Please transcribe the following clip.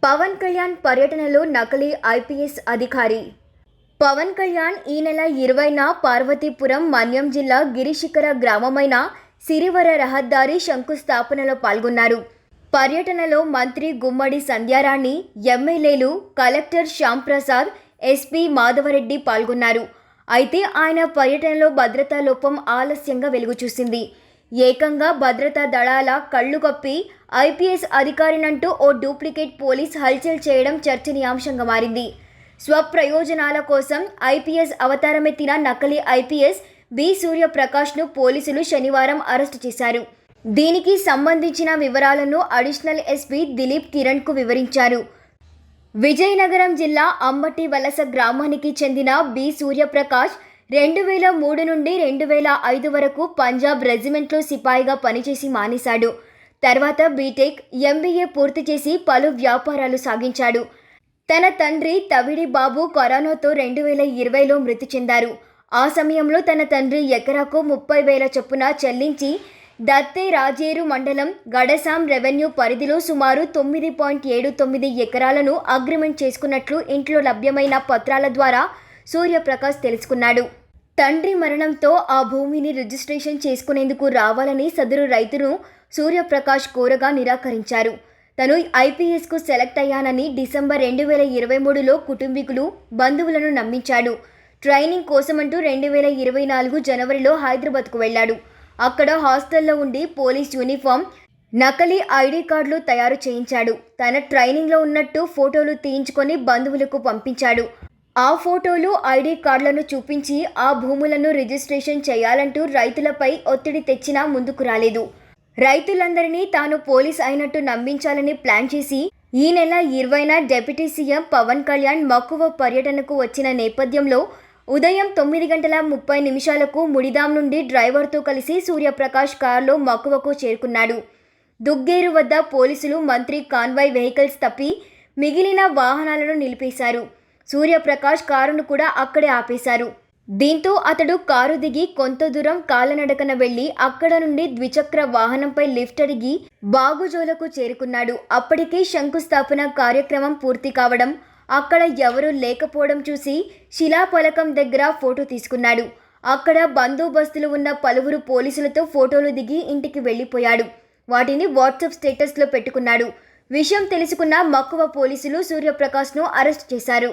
పవన్ కళ్యాణ్ పర్యటనలో నకిలీ ఐపీఎస్ అధికారి. పవన్ కళ్యాణ్ ఈ నెల 20న పార్వతీపురం మన్యం జిల్లా గిరిశిఖర గ్రామమైన సిరివర రహదారి శంకుస్థాపనలో పాల్గొన్నారు. పర్యటనలో మంత్రి గుమ్మడి సంధ్యారాణి, ఎమ్మెల్యేలు, కలెక్టర్ శ్యాంప్రసాద్, ఎస్పీ మాధవరెడ్డి పాల్గొన్నారు. అయితే ఆయన పర్యటనలో భద్రతా లోపం ఆలస్యంగా వెలుగుచూసింది. ఏకంగా భద్రతా దళాల కళ్లు కప్పి ఐపీఎస్ అధికారినంటూ ఓ డూప్లికేట్ పోలీస్ హల్చల్ చేయడం చర్చనీయాంశంగా మారింది. స్వప్రయోజనాల కోసం ఐపీఎస్ అవతారమెత్తిన నకిలీ ఐపీఎస్ బి సూర్యప్రకాష్ను పోలీసులు శనివారం అరెస్టు చేశారు. దీనికి సంబంధించిన వివరాలను అడిషనల్ ఎస్పీ దిలీప్ కిరణ్కు వివరించారు. విజయనగరం జిల్లా అంబటి వలస గ్రామానికి చెందిన బి సూర్యప్రకాష్ 2003 నుండి 2005 వరకు పంజాబ్ రెజిమెంట్లో సిపాయిగా పనిచేసి మానేశాడు. తర్వాత బీటెక్, ఎంబీఏ పూర్తి చేసి పలు వ్యాపారాలు సాగించాడు. తన తండ్రి తవిడి బాబు కరోనాతో 2020లో మృతి చెందారు. ఆ సమయంలో తన తండ్రి ఎకరాకు 30,000 చొప్పున చెల్లించి దత్తే రాజేరు మండలం గడసాం రెవెన్యూ పరిధిలో సుమారు 9.79 ఎకరాలను అగ్రిమెంట్ చేసుకున్నట్లు ఇంట్లో లభ్యమైన పత్రాల ద్వారా సూర్యప్రకాష్ తెలుసుకున్నాడు. తండ్రి మరణంతో ఆ భూమిని రిజిస్ట్రేషన్ చేసుకునేందుకు రావాలని సదరు రైతును సూర్యప్రకాష్ కోరగా నిరాకరించారు. తను ఐపీఎస్కు సెలెక్ట్ అయ్యానని డిసెంబర్ 2023లో కుటుంబీకులు, బంధువులను నమ్మించాడు. ట్రైనింగ్ కోసమంటూ 2024 జనవరిలో హైదరాబాద్కు వెళ్లాడు. అక్కడ హాస్టల్లో ఉండి పోలీస్ యూనిఫామ్, నకిలీ ఐడి కార్డులు తయారు చేయించాడు. తన ట్రైనింగ్లో ఉన్నట్టు ఫోటోలు తీయించుకొని బంధువులకు పంపించాడు. ఆ ఫోటోలు, ఐడి కార్డులను చూపించి ఆ భూములను రిజిస్ట్రేషన్ చేయాలంటూ రైతులపై ఒత్తిడి తెచ్చినా ముందుకు రాలేదు. రైతులందరినీ తాను పోలీస్ అయినట్టు నమ్మించాలని ప్లాన్ చేసి ఈ నెల 20న డిప్యూటీ సీఎం పవన్ కళ్యాణ్ మక్కువ పర్యటనకు వచ్చిన నేపథ్యంలో ఉదయం 9:30 ముడిదాం నుండి డ్రైవర్తో కలిసి సూర్యప్రకాష్ కారులో మక్కువకు చేరుకున్నాడు. దుగ్గేరు వద్ద పోలీసులు మంత్రి కాన్వాయ్ వెహికల్స్ తప్పి మిగిలిన వాహనాలను నిలిపేశారు. సూర్యప్రకాష్ కారును కూడా అక్కడే ఆపేశారు. దీంతో అతడు కారు దిగి కొంత దూరం కాలినడకన వెళ్లి అక్కడ నుండి ద్విచక్ర వాహనంపై లిఫ్ట్ అడిగి బాగుజోలకు చేరుకున్నాడు. అప్పటికే శంకుస్థాపన కార్యక్రమం పూర్తి కావడం, అక్కడ ఎవరూ లేకపోవడం చూసి శిలాఫలకం దగ్గర ఫోటో తీసుకున్నాడు. అక్కడ బందోబస్తులు ఉన్న పలువురు పోలీసులతో ఫోటోలు దిగి ఇంటికి వెళ్లిపోయాడు. వాటిని వాట్సాప్ స్టేటస్లో పెట్టుకున్నాడు. విషయం తెలుసుకున్న మక్కువ పోలీసులు సూర్యప్రకాష్ను అరెస్ట్ చేశారు.